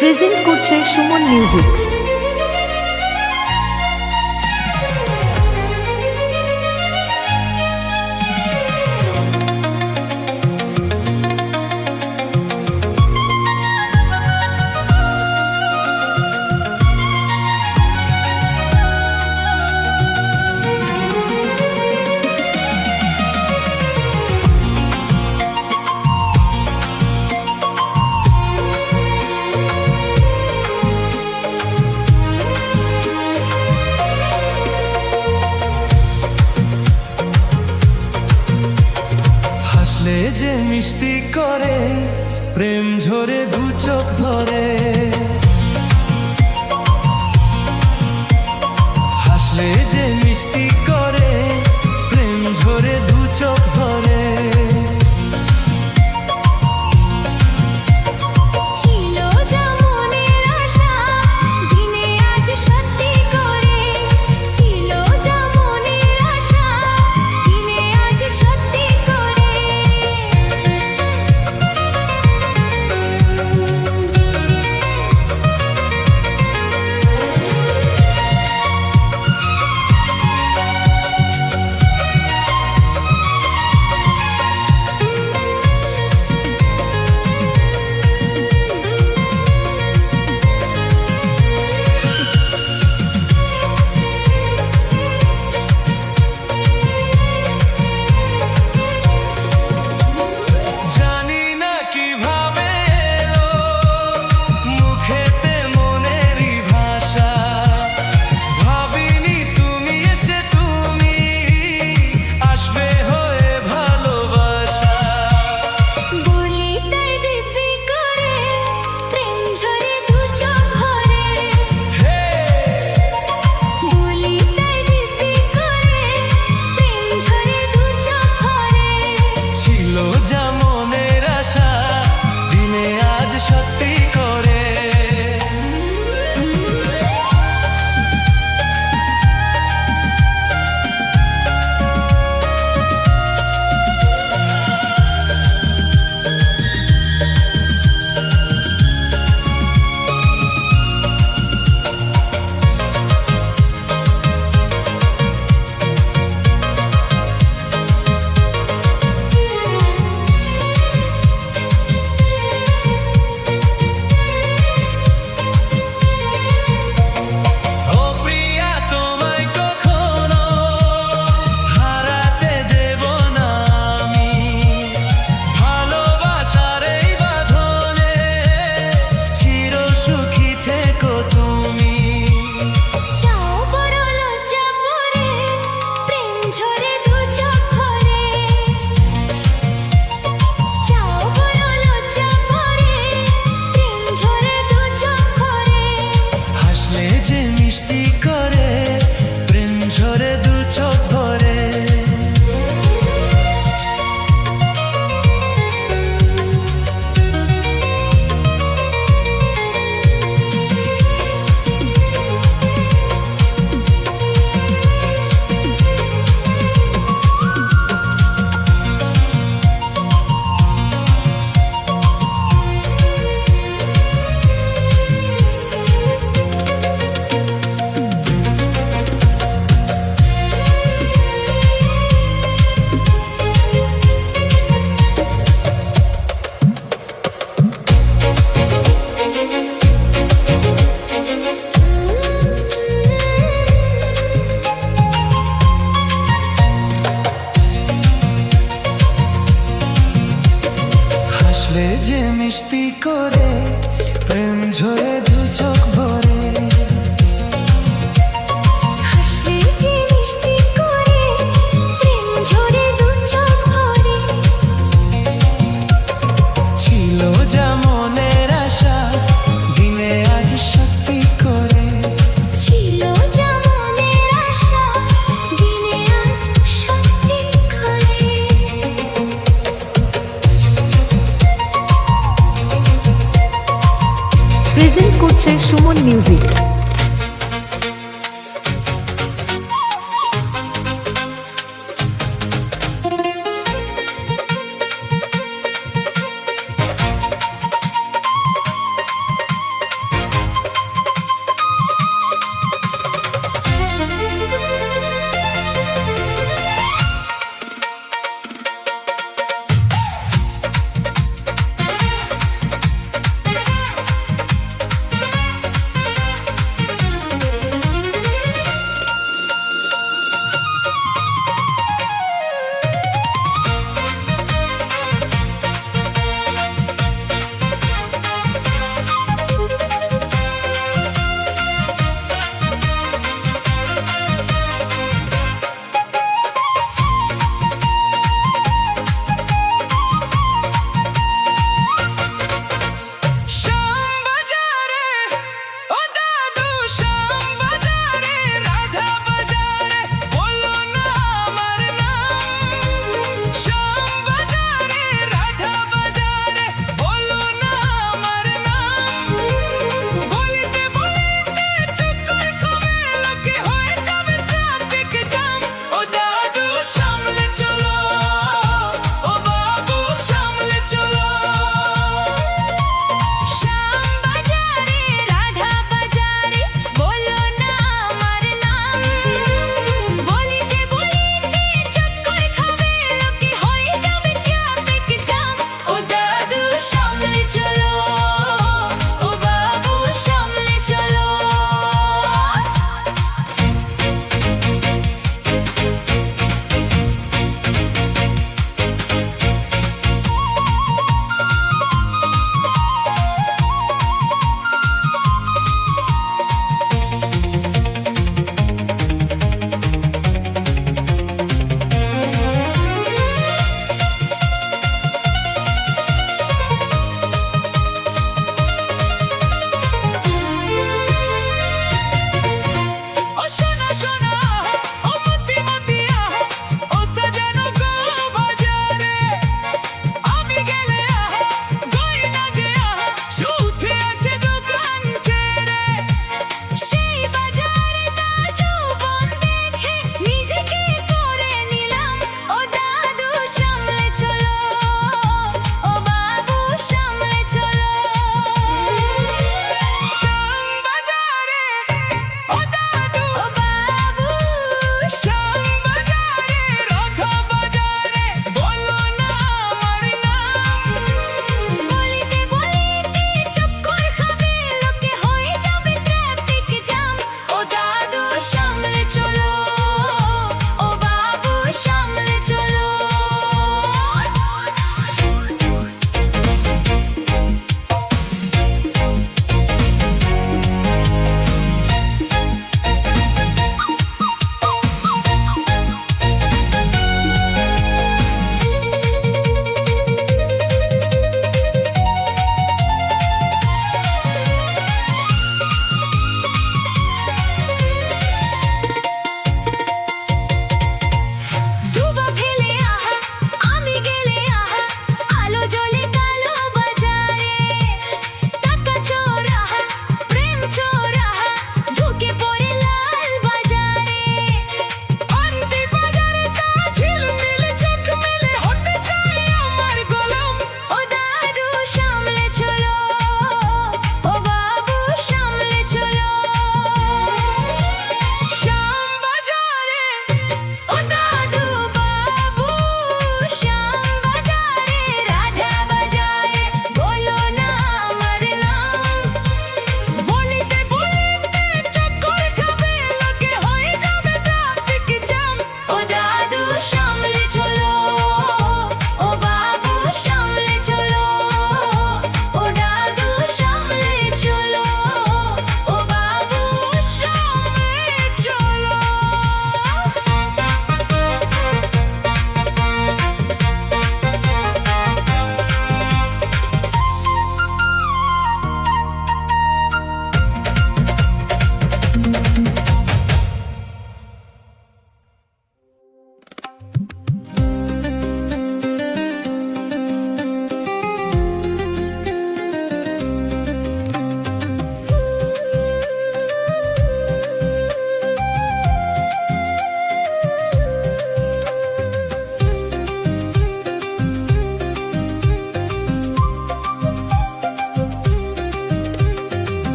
Present করছে Suman music. যে মিষ্টি করে প্রেম ঝরে দু চোখ ভরে, হাসলে যে মিষ্টি করে প্রেম ঝরে দু চোখ ভরে। যে মিষ্টি করে প্রেম ঝরে দু চোখ ভরে, হাসলে যে মিষ্টি করে প্রেম ঝরে দু চোখ ভরে। ছিল যা মনের আশা দিনে আজ সত্যি করে, ছিল যা মনের আশা দিনে আজ সত্যি করে। প্রেজেন্ট করছে সুমন মিউজিক।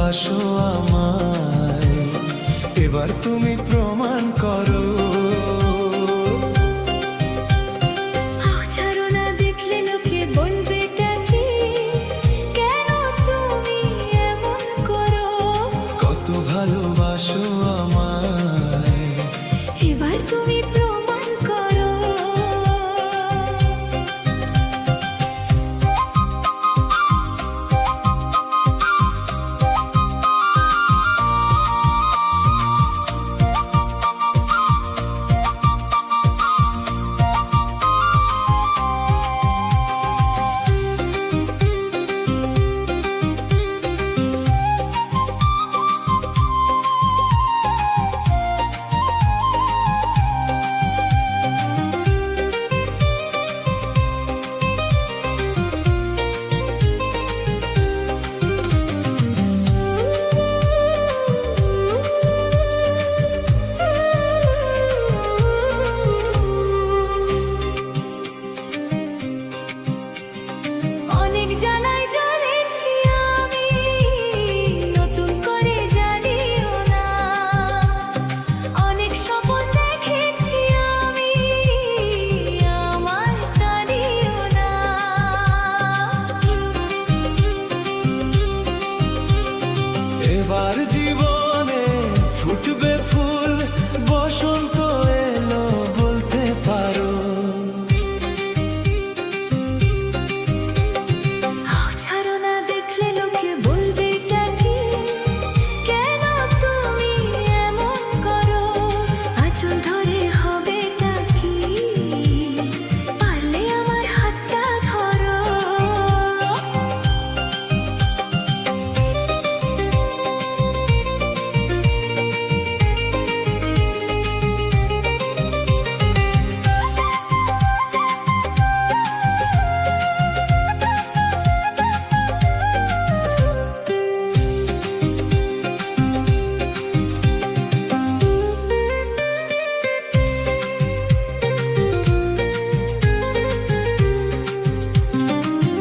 ভালোবাসো আমায়, এবার তুমি প্রমাণ করো। ছাড়ো না, দেখলে লোকে বলবে টা কি, কেন তুমি এমন করো? কত ভালোবাসো আমায়, এবার তুমি প্রমাণ করো। অনেক জ্বালায় জ্বলেছি আমি, নতুন করে জ্বালিও না। অনেক স্বপ্ন দেখেছি আমি, আমার কাঁদিও না। এবার জীবনে ফুটবে ফুল, বসন্ত এলো বলতে পারো। ছাড়ো না, দেখলে লোকে বলবে টা কি, কেন তুমি এমন করো? আঁচল ধরে হবে টা কি, পারলে আমার হাতটা ধরো।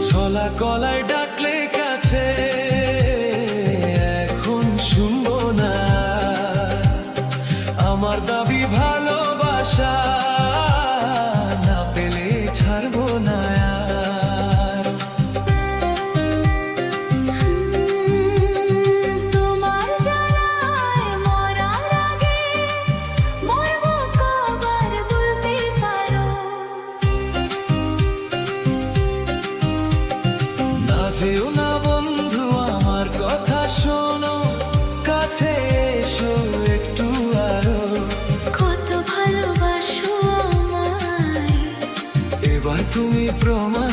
ছলা গলায় ডাকলে কাছে এখন শুনবো না, আমার দাবি ভালোবাসা না পেলে ছাড়বো না আর। তোমার জ্বালায় মরার আগে মরবো কবার বলতে পারো? না যেও না বন্ধু, আমার কথা শোনো, কাছে এসো একটু আরো। কত ভালোবাসো আমায়, এবার তুমি প্রমাণ